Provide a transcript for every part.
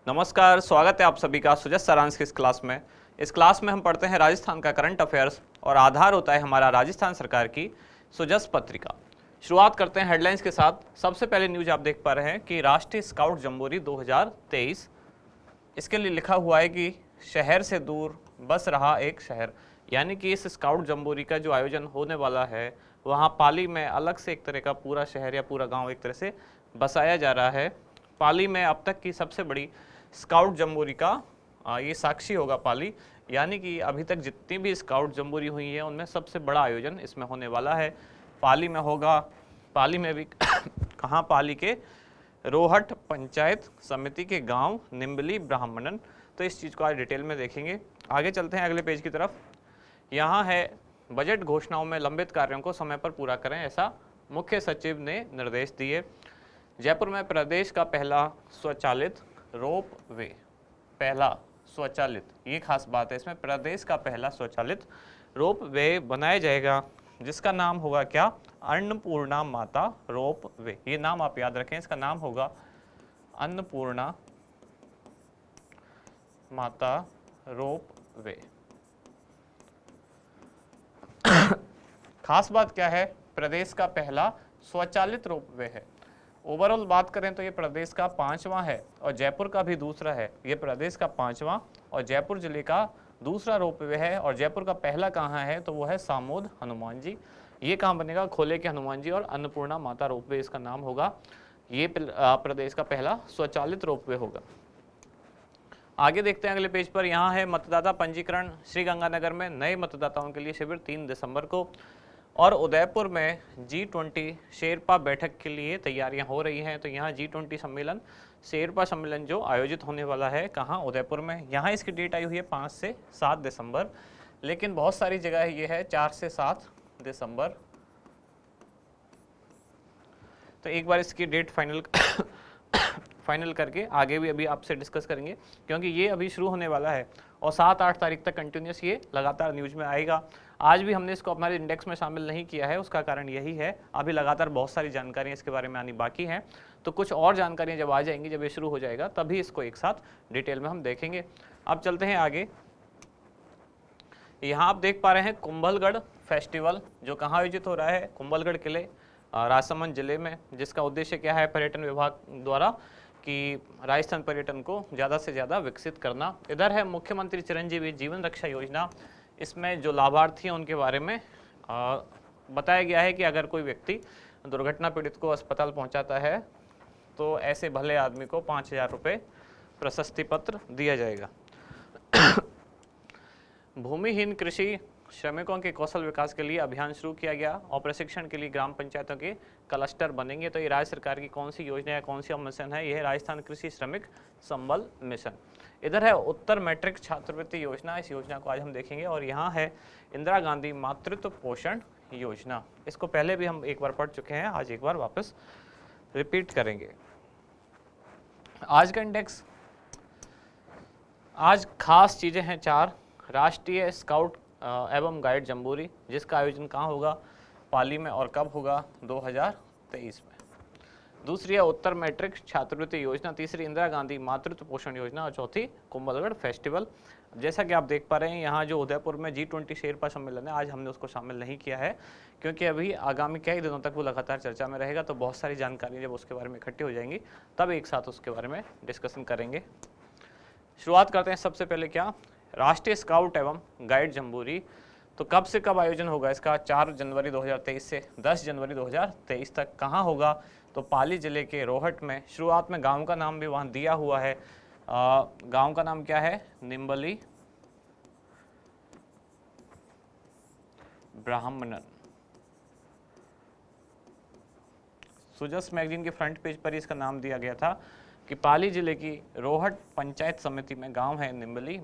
नमस्कार, स्वागत है आप सभी का सुजस सारांश की इस क्लास में। इस क्लास में हम पढ़ते हैं राजस्थान का करंट अफेयर्स और आधार होता है हमारा राजस्थान सरकार की सुजस पत्रिका। शुरुआत करते हैं हेडलाइंस के साथ। सबसे पहले न्यूज आप देख पा रहे हैं कि राष्ट्रीय स्काउट जम्बोरी 2023, इसके लिए लिखा हुआ है कि शहर से दूर बस रहा एक शहर, यानी कि इस स्काउट जम्बोरी का जो आयोजन होने वाला है वहाँ पाली में अलग से एक तरह का पूरा शहर या पूरा गाँव एक तरह से बसाया जा रहा है। पाली में अब तक की सबसे बड़ी स्काउट जम्बोरी का ये साक्षी होगा पाली, यानी कि अभी तक जितनी भी स्काउट जम्बोरी हुई है उनमें सबसे बड़ा आयोजन इसमें होने वाला है, पाली में होगा। पाली में भी कहाँ? पाली के रोहट पंचायत समिति के गांव निम्बली ब्राह्मणन। तो इस चीज़ को आज डिटेल में देखेंगे। आगे चलते हैं अगले पेज की तरफ। यहाँ है बजट घोषणाओं में लंबित कार्यों को समय पर पूरा करें, ऐसा मुख्य सचिव ने निर्देश दिए। जयपुर में प्रदेश का पहला स्वचालित रोप वे, पहला स्वचालित, ये खास बात है इसमें, प्रदेश का पहला स्वचालित रोप वे बनाया जाएगा जिसका नाम होगा क्या? अन्नपूर्णा माता रोप वे। ये नाम आप याद रखें, इसका नाम होगा अन्नपूर्णा माता रोप वे। खास बात क्या है? प्रदेश का पहला स्वचालित रोप वे है। ओवरऑल बात करें तो ये प्रदेश का 5वां है और जयपुर का भी दूसरा है। ये प्रदेश का 5वां और जयपुर जिले का दूसरा रोप वे है। और जयपुर का पहला कहाँ है? तो वो है सामोद हनुमान जी। ये कहाँ बनेगा? खोले के हनुमान जी और अन्नपूर्णा माता रोप वे इसका नाम होगा। ये प्रदेश का पहला स्वचालित रोप वे होगा। आगे देखते हैं अगले पेज पर। यहाँ है मतदाता पंजीकरण। श्रीगंगानगर में नए मतदाताओं के लिए शिविर 3 दिसंबर को और उदयपुर में G20 शेरपा बैठक के लिए तैयारियां हो रही हैं। तो यहाँ G20 सम्मेलन, शेरपा सम्मेलन जो आयोजित होने वाला है, कहाँ? उदयपुर में। यहाँ इसकी डेट आई हुई है 5 से 7 दिसंबर, लेकिन बहुत सारी जगह ये है 4 से 7 दिसंबर। तो एक बार इसकी डेट फाइनल करके आगे भी अभी आपसे डिस्कस करेंगे, क्योंकि ये अभी शुरू होने वाला है और 7-8 तारीख तक कंटिन्यूस ये लगातार न्यूज में आएगा। आज भी हमने इसको हमारे इंडेक्स में शामिल नहीं किया है, उसका कारण यही है अभी लगातार बहुत सारी जानकारियां इसके बारे में आनी बाकी हैं। तो कुछ और जानकारियां जब आ जाएंगी, जब ये शुरू हो जाएगा, तभी इसको एक साथ डिटेल में हम देखेंगे। अब चलते हैं आगे। यहाँ आप देख पा रहे हैं कुंभलगढ़ फेस्टिवल, जो कहाँ आयोजित हो रहा है? कुंभलगढ़ किले, राजसमंद जिले में, जिसका उद्देश्य क्या है पर्यटन विभाग द्वारा कि राजस्थान पर्यटन को ज़्यादा से ज़्यादा विकसित करना। इधर है मुख्यमंत्री चिरंजीवी जीवन रक्षा योजना। इसमें जो लाभार्थी हैं उनके बारे में बताया गया है कि अगर कोई व्यक्ति दुर्घटना पीड़ित को अस्पताल पहुंचाता है तो ऐसे भले आदमी को 5,000 रुपये प्रशस्ति पत्र दिया जाएगा। भूमिहीन कृषि श्रमिकों के कौशल विकास के लिए अभियान शुरू किया गया और प्रशिक्षण के लिए ग्राम पंचायतों के क्लस्टर बनेंगे। तो ये राज्य सरकार की कौन सी योजना है, कौन सी मिशन है? यह है राजस्थान कृषि श्रमिक संबल मिशन। इधर है उत्तर मैट्रिक छात्रवृत्ति योजना। इस योजना को आज हम देखेंगे। और यहाँ है इंदिरा गांधी मातृत्व पोषण योजना। इसको पहले भी हम एक बार पढ़ चुके हैं, आज एक बार वापस रिपीट करेंगे। आज का इंडेक्स, आज खास चीजें हैं 4। राष्ट्रीय स्काउट एवं गाइड जम्बोरी, जिसका आयोजन कहाँ होगा? पाली में। और कब होगा? 2023 में। दूसरी है उत्तर मैट्रिक छात्रवृत्ति योजना, तीसरी इंदिरा गांधी मातृत्व पोषण योजना और चौथी कुंभलगढ़ फेस्टिवल। जैसा कि आप देख पा रहे हैं, यहाँ जो उदयपुर में G20 शेरपा सम्मेलन है, आज हमने उसको शामिल नहीं किया है क्योंकि अभी आगामी कई दिनों तक वो लगातार चर्चा में रहेगा। तो बहुत सारी जानकारी जब उसके बारे में इकट्ठी हो जाएंगी तब एक साथ उसके बारे में डिस्कशन करेंगे। शुरुआत करते हैं सबसे पहले क्या? राष्ट्रीय स्काउट एवं गाइड जम्बोरी। तो कब से कब आयोजन होगा इसका? 4 जनवरी 2023 से 10 जनवरी 2023 तक। कहाँ होगा? तो पाली जिले के रोहट में। शुरुआत में गांव का नाम भी वहाँ दिया हुआ है। गांव का नाम क्या है? निम्बली ब्राह्मणन। सुजस मैगजीन के फ्रंट पेज पर इसका नाम दिया गया था कि पाली जिले की रोहट पंचायत समिति में गांव है निम्बली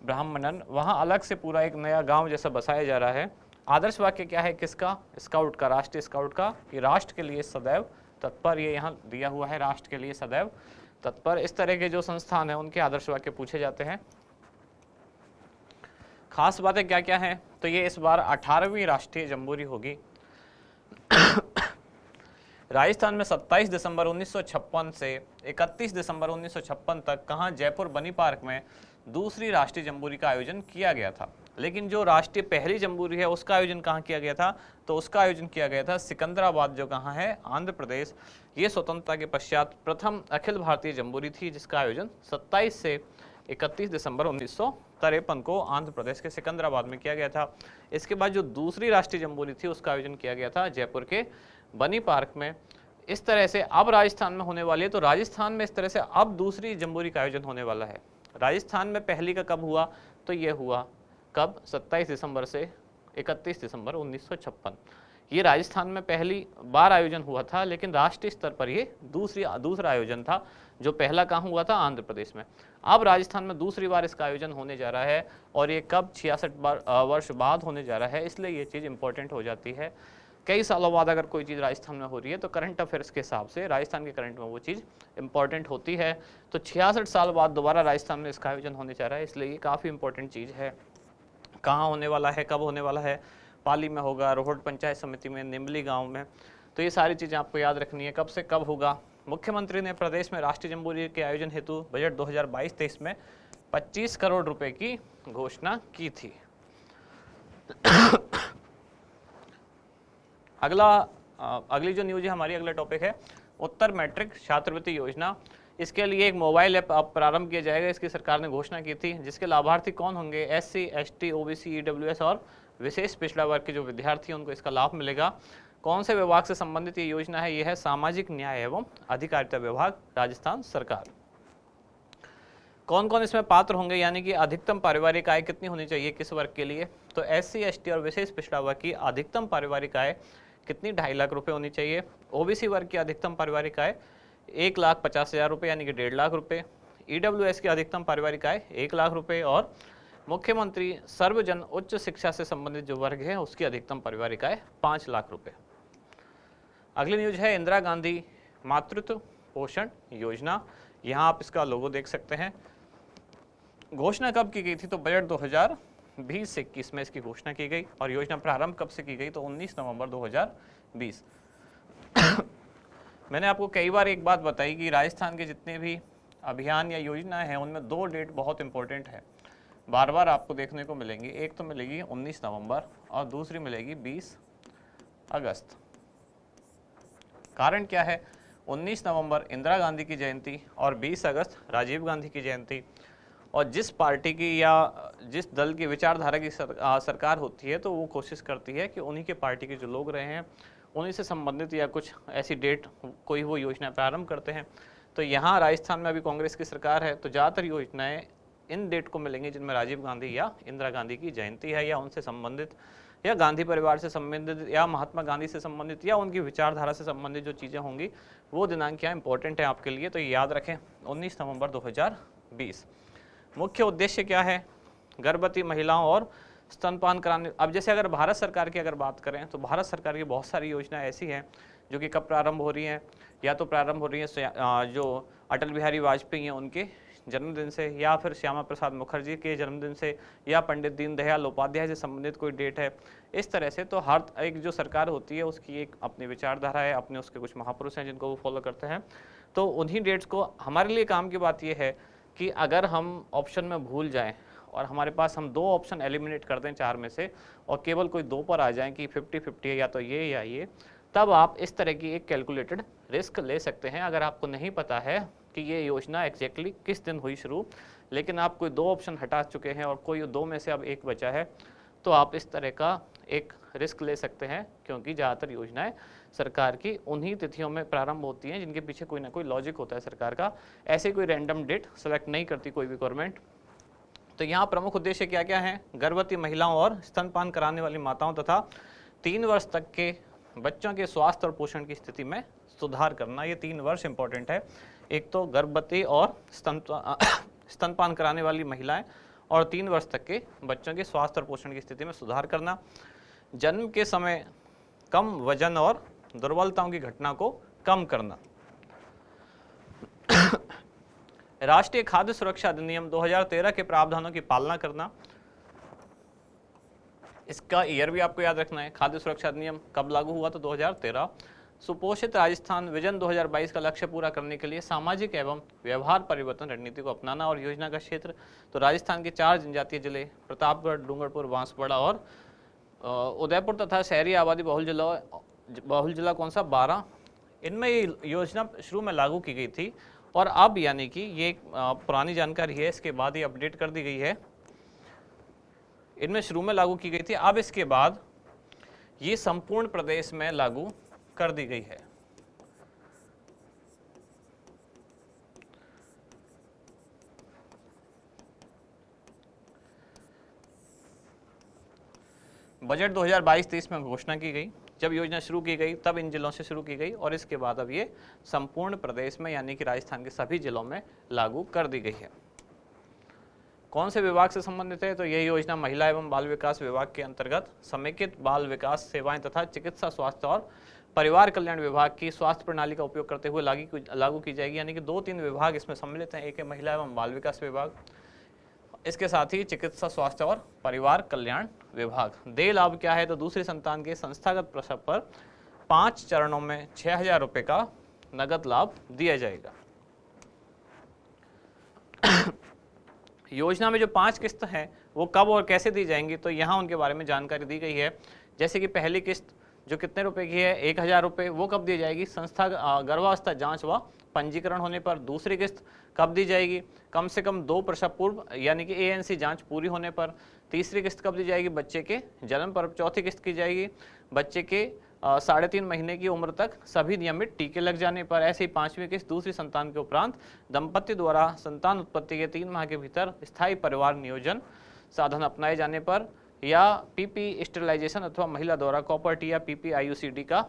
ब्राह्मणन। वहाँ अलग से पूरा एक नया गांव जैसा बसाया जा रहा है। आदर्श वाक्य क्या है किसका? स्काउट का, राष्ट्रीय स्काउट का, कि राष्ट्र के लिए सदैव तत्पर। ये यहाँ दिया हुआ है, राष्ट्र के लिए सदैव तत्पर। इस तरह के जो संस्थान है उनके आदर्श वाक्य पूछे जाते हैं। खास बातें क्या क्या हैं? तो ये इस बार 18वीं राष्ट्रीय जम्बोरी होगी। राजस्थान में 27 दिसंबर 1956 से 31 दिसंबर 1956 तक कहाँ जयपुर बनी पार्क में दूसरी राष्ट्रीय जम्बूरी का आयोजन किया गया था। लेकिन जो राष्ट्रीय पहली जम्बूरी है उसका आयोजन कहाँ किया गया था, तो उसका आयोजन किया गया था सिकंदराबाद, जो कहाँ है, आंध्र प्रदेश। ये स्वतंत्रता के पश्चात प्रथम अखिल भारतीय जम्बूरी थी, जिसका आयोजन 27 से 31 दिसंबर 1953 को आंध्र प्रदेश के सिकंदराबाद में किया गया था। इसके बाद जो दूसरी राष्ट्रीय जम्बूरी थी उसका आयोजन किया गया था जयपुर के बनी पार्क में। इस तरह से अब राजस्थान में होने वाली है, तो राजस्थान में इस तरह से अब दूसरी जम्बूरी का आयोजन होने वाला है। राजस्थान में पहली का कब हुआ, तो ये हुआ कब, 27 दिसंबर से 31 दिसंबर 1956। ये राजस्थान में पहली बार आयोजन हुआ था, लेकिन राष्ट्रीय स्तर पर ये दूसरा आयोजन था। जो पहला कहाँ हुआ था, आंध्र प्रदेश में। अब राजस्थान में दूसरी बार इसका आयोजन होने जा रहा है, और ये कब, 66 वर्ष बाद होने जा रहा है। इसलिए ये चीज़ इंपॉर्टेंट हो जाती है। कई सालों बाद अगर कोई चीज़ राजस्थान में हो रही है तो करंट अफेयर्स के हिसाब से राजस्थान के करंट में वो चीज़ इंपॉर्टेंट होती है। तो 66 साल बाद दोबारा राजस्थान में इसका आयोजन होने जा रहा है, इसलिए ये काफ़ी इंपॉर्टेंट चीज़ है। कहाँ होने वाला है, कब होने वाला है, पाली में होगा, रोहट पंचायत समिति में, निम्बली गाँव में। तो ये सारी चीज़ें आपको याद रखनी है, कब से कब होगा। मुख्यमंत्री ने प्रदेश में राष्ट्रीय जम्बूरी के आयोजन हेतु बजट 2022-23 में 25 करोड़ रुपए की घोषणा की थी। अगली जो न्यूज है हमारी, अगला टॉपिक है उत्तर मैट्रिक छात्रवृत्ति योजना। इसके लिए एक मोबाइल ऐप प्रारंभ किया जाएगा, इसकी सरकार ने घोषणा की थी, जिसके लाभार्थी कौन होंगे, SC, ST, OBC, EWS और विशेष पिछड़ा वर्ग के जो विद्यार्थी हैं उनको इसका लाभ मिलेगा। कौन से विभाग से संबंधित ये योजना है, यह है सामाजिक न्याय एवं अधिकारिता विभाग, राजस्थान सरकार। कौन कौन इसमें पात्र होंगे, यानी कि अधिकतम पारिवारिक आय कितनी होनी चाहिए किस वर्ग के लिए, तो SC, ST और विशेष पिछड़ा वर्ग की अधिकतम पारिवारिक आय कितनी, 2.5 लाख रुपए होनी चाहिए। OBC वर्ग की अधिकतम पारिवारिक आय 1,50,000 रुपये यानी कि 1.5 लाख रुपये। EWS की अधिकतम पारिवारिक आय 1 लाख रुपये। और मुख्यमंत्री सर्वजन उच्च शिक्षा से संबंधित जो वर्ग है उसकी अधिकतम पारिवारिक आय 5 लाख रुपये। अगली न्यूज है इंदिरा गांधी मातृत्व पोषण योजना। यहाँ आप इसका लोगो देख सकते हैं। घोषणा कब की गई थी, तो बजट 2020-21 में इसकी घोषणा की गई। और योजना प्रारंभ कब से की गई, तो 19 नवंबर 2020। मैंने आपको कई बार एक बात बताई कि राजस्थान के जितने भी अभियान या योजनाएं हैं उनमें 2 डेट बहुत इंपॉर्टेंट है, बार बार आपको देखने को मिलेंगी। एक तो मिलेगी 19 नवंबर और दूसरी मिलेगी 20 अगस्त। कारण क्या है, 19 नवंबर इंदिरा गांधी की जयंती और 20 अगस्त राजीव गांधी की जयंती। और जिस पार्टी की या जिस दल की विचारधारा की सरकार होती है, तो वो कोशिश करती है कि उन्हीं के पार्टी के जो लोग रहे हैं उन्हीं से संबंधित या कुछ ऐसी डेट कोई वो योजना प्रारंभ करते हैं। तो यहाँ राजस्थान में अभी कांग्रेस की सरकार है, तो ज़्यादातर योजनाएं इन डेट को मिलेंगी जिनमें राजीव गांधी या इंदिरा गांधी की जयंती है, या उनसे संबंधित, या गांधी परिवार से संबंधित, या महात्मा गांधी से संबंधित, या उनकी विचारधारा से संबंधित जो चीज़ें होंगी वो दिनांक यहाँ इंपॉर्टेंट है आपके लिए, तो ये याद रखें 19 नवंबर 2020। मुख्य उद्देश्य क्या है, गर्भवती महिलाओं और स्तनपान कराने। अब जैसे अगर भारत सरकार की अगर बात करें तो भारत सरकार की बहुत सारी योजनाएं ऐसी हैं जो कि कब प्रारंभ हो रही हैं, या तो प्रारंभ हो रही हैं जो अटल बिहारी वाजपेयी हैं उनके जन्मदिन से, या फिर श्यामा प्रसाद मुखर्जी के जन्मदिन से, या पंडित दीनदयाल उपाध्याय से संबंधित कोई डेट है। इस तरह से तो हर एक जो सरकार होती है उसकी एक अपनी विचारधारा है, अपने उसके कुछ महापुरुष हैं जिनको वो फॉलो करते हैं। तो उन्हीं डेट्स को, हमारे लिए काम की बात यह है कि अगर हम ऑप्शन में भूल जाएं और हमारे पास हम 2 ऑप्शन एलिमिनेट कर दें 4 में से, और केवल कोई 2 पर आ जाएं कि 50-50 है, या तो ये या ये, तब आप इस तरह की एक कैलकुलेटेड रिस्क ले सकते हैं। अगर आपको नहीं पता है कि ये योजना एग्जैक्टली किस दिन हुई शुरू, लेकिन आप कोई 2 ऑप्शन हटा चुके हैं और कोई 2 में से अब 1 बचा है, तो आप इस तरह का एक रिस्क ले सकते हैं, क्योंकि ज़्यादातर योजनाएं सरकार की उन्हीं तिथियों में प्रारंभ होती हैं जिनके पीछे कोई ना कोई लॉजिक होता है सरकार का। ऐसे कोई रैंडम डेट सेलेक्ट नहीं करती कोई भी गवर्नमेंट। तो यहाँ प्रमुख उद्देश्य क्या क्या हैं, गर्भवती महिलाओं और स्तनपान कराने वाली माताओं तथा 3 वर्ष तक के बच्चों के स्वास्थ्य और पोषण की स्थिति में सुधार करना। ये 3 वर्ष इंपॉर्टेंट है। एक तो गर्भवती और स्तनपान कराने वाली महिलाएं, और 3 वर्ष तक के बच्चों के स्वास्थ्य और पोषण की स्थिति में सुधार करना। जन्म के समय कम वजन और दुर्बलताओं की घटना को कम करना। राष्ट्रीय खाद्य सुरक्षा अधिनियम 2013 के प्रावधानों की पालना करना। इसका ईयर भी आपको याद रखना है। खाद्य सुरक्षा अधिनियम कब लागू हुआ, तो 2013। सुपोषित राजस्थान विजन 2022 का लक्ष्य पूरा करने के लिए सामाजिक एवं व्यवहार परिवर्तन रणनीति को अपनाना और योजना का क्षेत्र, तो राजस्थान के 4 जनजातीय जिले प्रतापगढ़, डूंगरपुर, बांसवाड़ा और उदयपुर तथा शहरी आबादी बहुल जिला कौन सा 12, इनमें ये योजना शुरू में लागू की गई थी और अब यानी कि ये एक पुरानी जानकारी है, इसके बाद ये अपडेट कर दी गई है। इनमें शुरू में लागू की गई थी, अब इसके बाद ये संपूर्ण प्रदेश में लागू कर दी गई है। बजट 2022-23 में घोषणा की गई, जब योजना शुरू की गई तब इन जिलों से शुरू की गई और इसके बाद अब ये संपूर्ण प्रदेश में यानी कि राजस्थान के सभी जिलों में लागू कर दी गई है। कौन से विभाग से संबंधित है, तो यह योजना महिला एवं बाल विकास विभाग के अंतर्गत समेकित बाल विकास सेवाएं तथा चिकित्सा स्वास्थ्य और परिवार कल्याण विभाग की स्वास्थ्य प्रणाली का उपयोग करते हुए लागू की जाएगी। यानी कि 2-3 विभाग इसमें सम्मिलित हैं, एक है महिला एवं बाल विकास विभाग, इसके साथ ही चिकित्सा स्वास्थ्य और परिवार कल्याण विभाग। देय लाभ क्या है, तो दूसरी संतान के संस्थागत प्रसव पर 5 चरणों में 6,000 रुपये का नगद लाभ दिया जाएगा। योजना में जो 5 किस्त हैं वो कब और कैसे दी जाएंगी, तो यहाँ उनके बारे में जानकारी दी गई है। जैसे कि पहली किस्त जो कितने रुपए की है, 1,000 रुपये, वो कब दी जाएगी, संस्था गर्भावस्था जांच व पंजीकरण होने पर। दूसरी किस्त कब दी जाएगी, कम से कम 2 प्रसव पूर्व यानी कि ANC जांच पूरी होने पर। तीसरी किस्त कब दी जाएगी, बच्चे के जन्म पर। चौथी किस्त की जाएगी बच्चे के 3.5 महीने की उम्र तक सभी नियमित टीके लग जाने पर। ऐसे ही 5वीं किस्त दूसरी संतान के उपरांत दंपति द्वारा संतान उत्पत्ति के 3 माह के भीतर स्थायी परिवार नियोजन साधन अपनाए जाने पर, या PP स्टेरिलाइजेशन अथवा महिला द्वारा कॉपर टी या PP IUCD का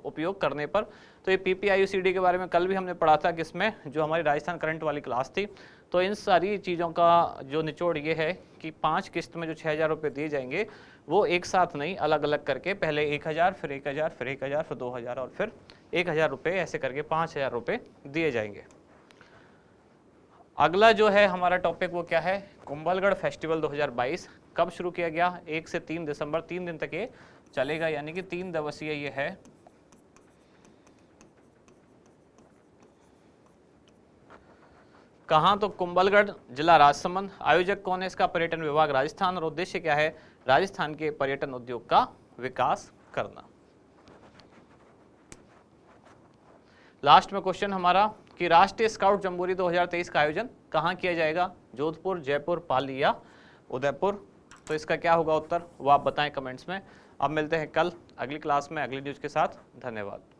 उपयोग करने पर। तो ये PP IUCD के बारे में कल भी हमने पढ़ा था, किसमें, जो हमारी राजस्थान करंट वाली क्लास थी। तो इन सारी चीज़ों का जो निचोड़ ये है कि 5 किस्त में जो 6,000 रुपये दिए जाएंगे वो एक साथ नहीं, अलग अलग करके, पहले 1,000, फिर 1,000, फिर 1,000, फिर 2,000 और फिर 1,000 रुपये, ऐसे करके 5,000 रुपये दिए जाएंगे। अगला जो है हमारा टॉपिक वो क्या है, कुंभलगढ़ फेस्टिवल 2022 कब शुरू किया गया, 1 से 3 दिसंबर, 3 दिन तक ये चलेगा, यानी कि 3 दिवसीय ये है। कहाँ, तो कुंभलगढ़, जिला राजसमंद। आयोजक कौन है इसका, पर्यटन विभाग राजस्थान, और उद्देश्य क्या है, राजस्थान के पर्यटन उद्योग का विकास करना। लास्ट में क्वेश्चन हमारा कि राष्ट्रीय स्काउट जम्बूरी 2023 का आयोजन कहाँ किया जाएगा, जोधपुर, जयपुर, पाली या उदयपुर। तो इसका क्या होगा उत्तर, वो आप बताएं कमेंट्स में। अब मिलते हैं कल अगली क्लास में अगली न्यूज़ के साथ। धन्यवाद।